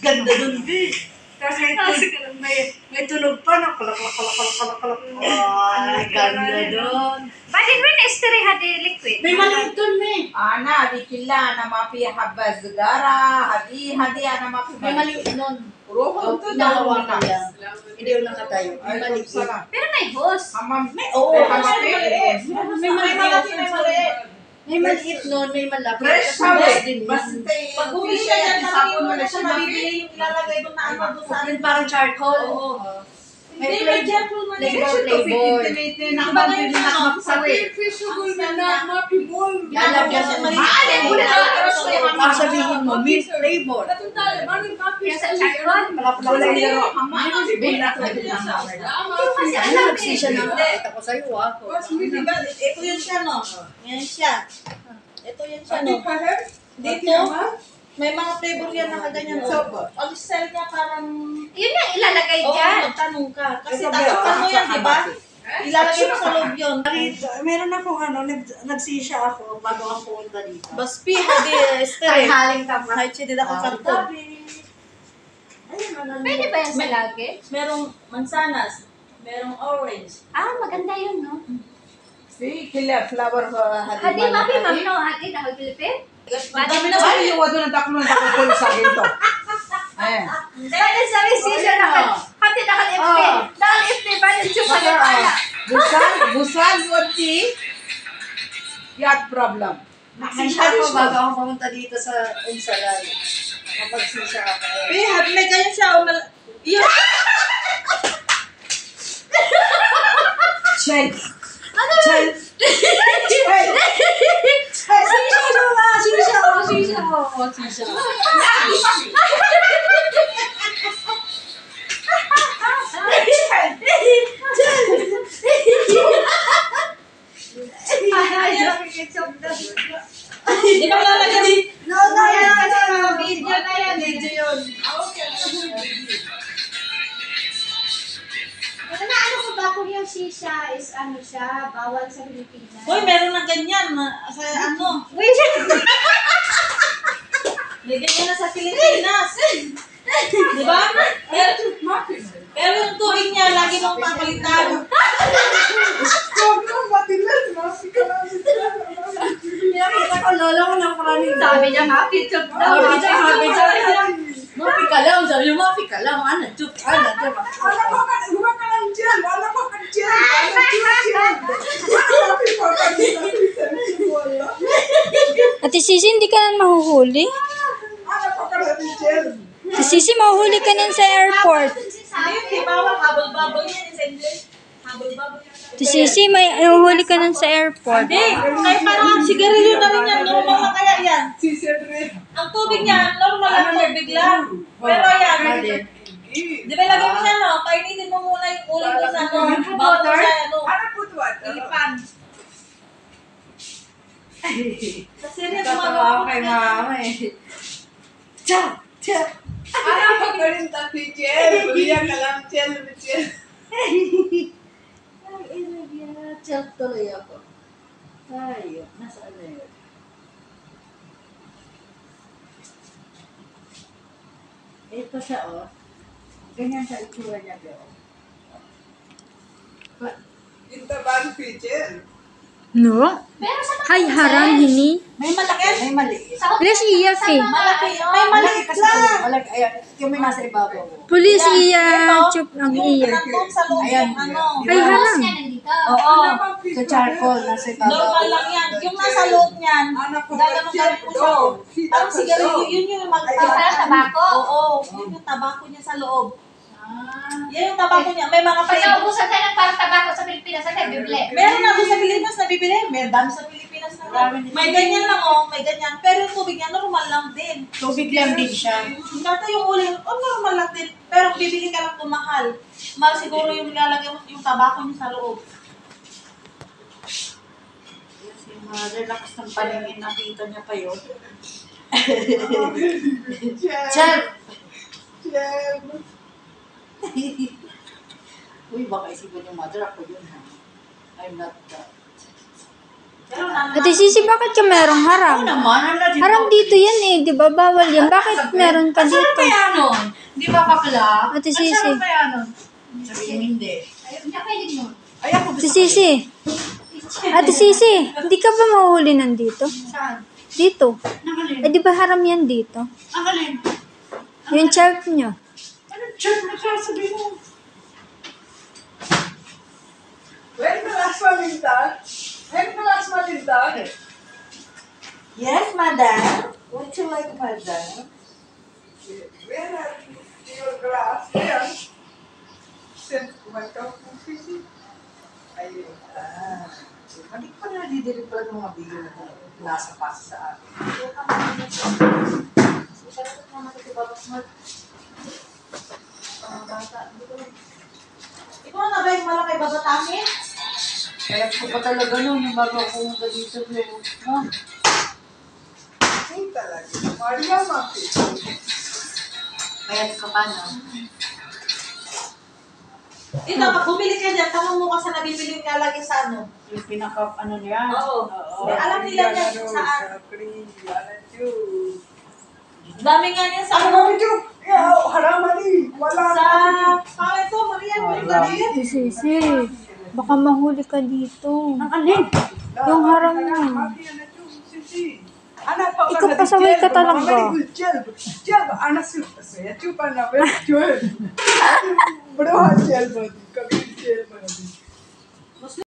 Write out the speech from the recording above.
Ganda dun, B. Tapos may tunog pa na kalak. Ay, ganda dun. Bakit mo na-isteriha di liquid? May maliit dun, May. Ana, di kila na mapi habas gara, hadi ana mapi. May maliit nun. Rohon to Nahawakan niya. Hindi yung nakatayo. May Ay, maliit. sana. Pero may hose. Hamam. Oo, May maliit. May maliit. May maliit nun, may malapit. Fresh Kasi kami. fresh din yun. Basta Pag bumili ka yan, dyan, sabon mo na na siya siya mabibili yung ilalagay doon na ano doon sa Yung parang charcoal. Oo. May Hindi, flavor. may gel man Flavor, yun. flavor. Iba na yung ano, Sacrificial na mapibol. Lalagyan siya maliit. Maalim mo na lang. Ang sabihin mo, mint flavor. Kaya sa charcoal. Malapit Pero, Kasi Ano, alam nagsi siya na nakita ko sa'yo, ah. ito yun siya, no? Yan siya. Ito yan siya, no? Dito, may mga flavor yan na kaganyan. Ang sell niya parang... Yun yung ilalagay Oo, dyan. magtanong ka. Kasi tatakpan mo yan, di ba? Ilalagay mo sa loob yun. Meron akong nagsisya ako bago ako pumunta dito. Baspi, hadi, estere. Tanghaling tama. Kahit siya din ako karton. Pwede ba yan sa lagi? Merong mansanas, merong orange. Ah, maganda yun, no? si kila flower Hadi, mapi, mami, no? Hadi, na Pilipin? Dami na sa iyo, wado na taklo sa akin to. Ayan. Dahil sa season na hati na FP. Dahil FP ba yung chupa na pala? Busal, wati. Yat problem. Nagsisya ako bago ako pumunta dito sa Unsalan. Napagsisya ako. May ganyan siya. Yun. Check. Ano Check. Sisya. Di ba lalagyan din? No, yan kasi mga video na yan. Video yun. Ano ko ba kung yung shisha is ano siya, bawal sa Pilipinas? Uy, meron na ganyan. Sa ano? Wait, May ganyan na sa Pilipinas. Di ba? Pero yung tubig niya, lagi mong papalitan. Pinakita ko, lolo ko ng maraming sabi niya, mapi, chup daw. Mapi ka lang. Sabi niya, mapi ka lang. Ano, chup. Ate Sisi, hindi ka na mahuhuli? Ate Sisi, mahuhuli ka na sa airport. Ayun, di ba? Habol-babol yan sa English. Habol-babol yan. Ate Sisi, may mahuhuli ka na sa airport. Hindi, kahit parang sigarilyo na rin yan. Normal na kaya yan. Ang tubig niya, normal lang tubig lang. Pero yan, di ba lagay mo siya, no? Kainitin mo muna yung ulit ko sa ano. Bago mo siya, ano. Ilipan. Kasi rin, Tatawa ako kay mama eh. Cha! Cha! Ay, inagyan. Cha tuloy ako. Ay, nasaan na yun? Ito siya, oh. Ganyan sa itsura niya, girl. No? Pero sa Hay, haram, hini. May malaki, may maliit. Pulis iya, fi. malaki. May Malaki maliit kasi lang. malaki. Ayan, yung may nasa ibabaw. Pulis Yan. iya, Ito, chup ang yung iya. nandun sa loob Ayan. yung ano. Hay, haram. niya nandito. Oo. Sa charcoal, nasa ibabaw. Normal lang yan. Yung nasa loob niyan, gaganon-ganon mo siya. Parang sigarilyo, yun yung Parang tabako. Oo, yun yung tabako niya sa loob. Yan yung tabako niya. May mga Pag flavor. naubusan ka ng parang tabako sa Pilipinas, saan tayo bibili? Meron na doon sa Pilipinas na bibili. May dami sa Pilipinas na. May ganyan lang, oh. May ganyan. Pero yung tubig niya, normal lang din. Tubig lang din siya. Dati yung uling, normal lang din. Pero bibili ka lang kung mahal. Mahal siguro yung nilalagay mo, yung tabako niya sa loob. Si mother, lakas ng paningin, nakita niya pa yun. Chef! Uy, baka isipin yung mother, ako yun ha. I'm not that. Ate Sisi, bakit ka merong haram? naman, ala, di ba? Haram dito yan eh, di ba? Bawal yan. Bakit meron ka Saan dito? kaya nun? Di ba bakla? Ate Sisi. Saan kaya nun? Sabihin hindi. Ay, ako Ate Sisi. Ate Sisi, hindi ka ba mahuli nandito? Saan? Dito. Nakalin. Eh, di ba haram yan dito? Nakalin. Yung child nyo. Ano dyan nagsasabi mo? When the last one is done? When the last one is done? Yes, madam. Would you like madam? Where are your glass? Here. Send my cup of Sisi. Ayun. Hindi pa nadidilig pala ng mga video na nasa pasa sa akin. Ikaw na ba yung malaki babatamin? Kaya ko pa talaga nun, yung bago ako pumunta dito. No? Ay, talaga. Maria, Maki. Kaya ka pa, no? Ito, pag bumili ka dyan, tanong mo ka sa nabibili nga lagi sa ano. Yung pinaka, ano niya? Oo. Alam nila yan saan. Dami nga niyan sa ano. Haramani. Wala Sa na. pangalan to, Maria, Maria. Ate Sisi, baka mahuli ka dito. Ang alin? Yung haram mo. Ana pa Ikaw pasaway ka talaga. Jel, ana su ya chupa na be jel. Bro jel badi, kabhi jel badi.